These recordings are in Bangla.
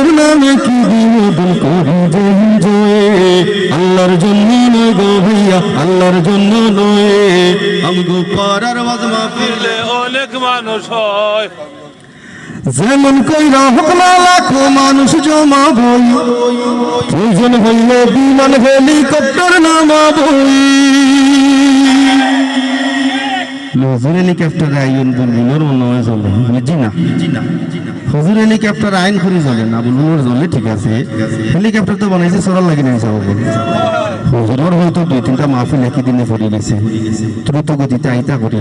হুজুরের নামে কি বিনোদন করি যে এনজয়, আল্লাহর জন্য নয় গো ভাইয়া, আল্লাহর জন্য নয়। আমগো পাড়ার ওয়াজ মাহফিলে অনেক মানুষ হয়, যেমন কইরা হোক না লাখো মানুষ জমা বই, প্রয়োজন হইলে বিমান হেলিকপ্টার নামাবই। হুজুর হেলিকপ্টার আইন বুলবুলের মনে হয় চলে, জি না হুজুর হেলিকপ্টার আইন করে চলে না, বুলবুলের চলে ঠিক আছে। হেলিকপ্টার তো বানাইছে সরাল লাগি নাই যাবো বলে, হুজুরের হয়তো 2-3টা মাহফিল একই দিনে পড়ে গেছে, দ্রুত গতিতে আইতা করে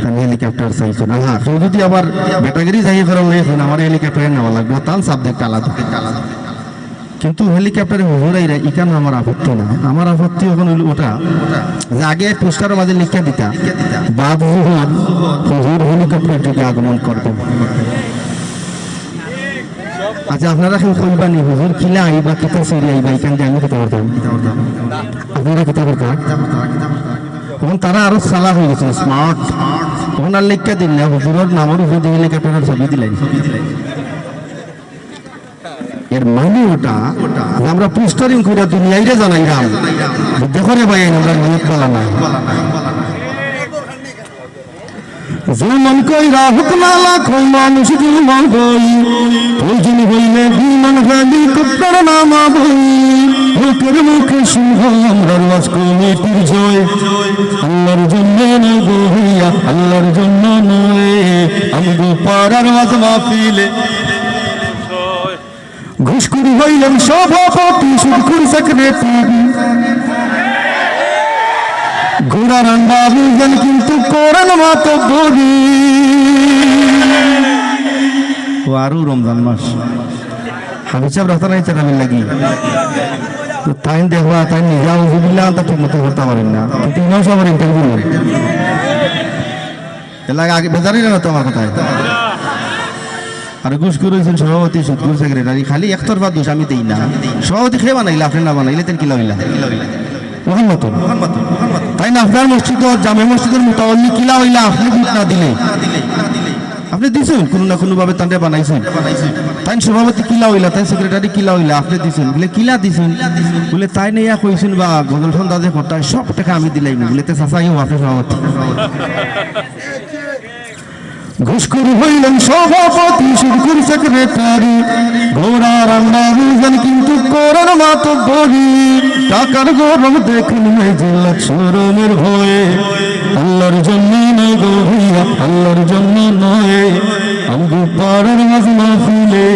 তাহলে হেলিকপ্টার চাইছো না। হ্যাঁ কেউ যদি আবার ব্যাটাগিরি যাই করার এখন আমার হেলিকপ্টারে নেওয়া লাগবে, তার সাবজেক্ট আলাদা। কিন্তু হেলিকপ্টারে হুজুরাইরা ইকান আমার আপত্তি না, আমার আপত্তি এখন হইল ওটা যে আগে পোস্টারের মাঝে লিখে দিতা বাদ হুজুর হেলিকপ্টার থেকে আগমন করবেন। আচ্ছা আপনারা কেউ কইবানি হুজুর কিলা আইবা কিতা সেরি আইবা এখান দিয়ে আমি কথা বলতাম, আপনারা কিতা করতাম। তখন তারা আরো সালা হয়ে গেছে, স্মার্ট। তখন আর লিখে দিন না হুজুরের নামের উপর দিয়ে হেলিকপ্টারের ছবি দিলেন। এর মানে ওটা আমরা পোস্টারিং করে দুনিয়াইরে জানাইলাম, দেখো রে ভাই আমরা নিয়ত বলা না। যেমন কইরা হোক না লাখো মানুষ জমা বই, প্রয়োজন হইলে বিমান হেলিকপ্টার নামাবই। লোকের মুখে শুনব আমরা ওয়াজ কমিটির জয়, আল্লাহর জন্য নয় গো ভাইয়া, আল্লাহর জন্য নয়। আমগো পাড়ার ওয়াজ মাহফিলে ঘুষখুরি হইলেন সভাপতি, সুদখুর সেক্রেটারি, ঘোড়ার আন্ডা বুঝেন কিন্তু করেন মতো বড়ি। ও আরো রমজান মাস হাবিব সাহেব রাস্তা নাই চালাবেন লাগি, তাই দেখবা তাই নিজা হুজুবিল্লাহ তা ঠিক মতো করতে পারেন না, কিন্তু ইমাম সাহেবের ইন্টারভিউ নেই এলাকা আগে বেজারই না তো আমার কথায়। আর ঘুষখুর হয়েছেন সভাপতি, সুদখুর সেক্রেটারি, খালি একতরফা দোষ আমি দেই না। সভাপতি খেয়ে বানাইলা, আপনি না বানাইলে তেন কিলা হইলা ওখান মতো, তাই না? আপনার মসজিদ জামে মসজিদের মোতাবল্লি কিলা হইলা, আপনি ভোট না দিলে আপনি দিছেন কোনো না কোনো ভাবে তান্ডে বানাইছেন। তাই সভাপতি কিলা হইলা, তাই সেক্রেটারি কিলা হইলা, আপনি দিছেন বলে কিলা দিছেন বলে তাই নেইয়া কইছেন বা গজল সন্ধ্যা যে করতে সব টাকা আমি দিলাই বলে তে চাচাই আপনি সভাপতি। ঘুষখুরি হইলেন সভাপতি, সুদখুর সেক্রেটারি, ঘোড়া রান্না বুঝেন কিন্তু করেন মতো বড়ি। টাকার গরম দেখুন মেজেলা শরমের ভয়ে, আল্লাহর জন্য নয় গো ভাইয়া, আল্লাহর জন্য নয়। আমগো পাড়ার মাঝ মাহফিলে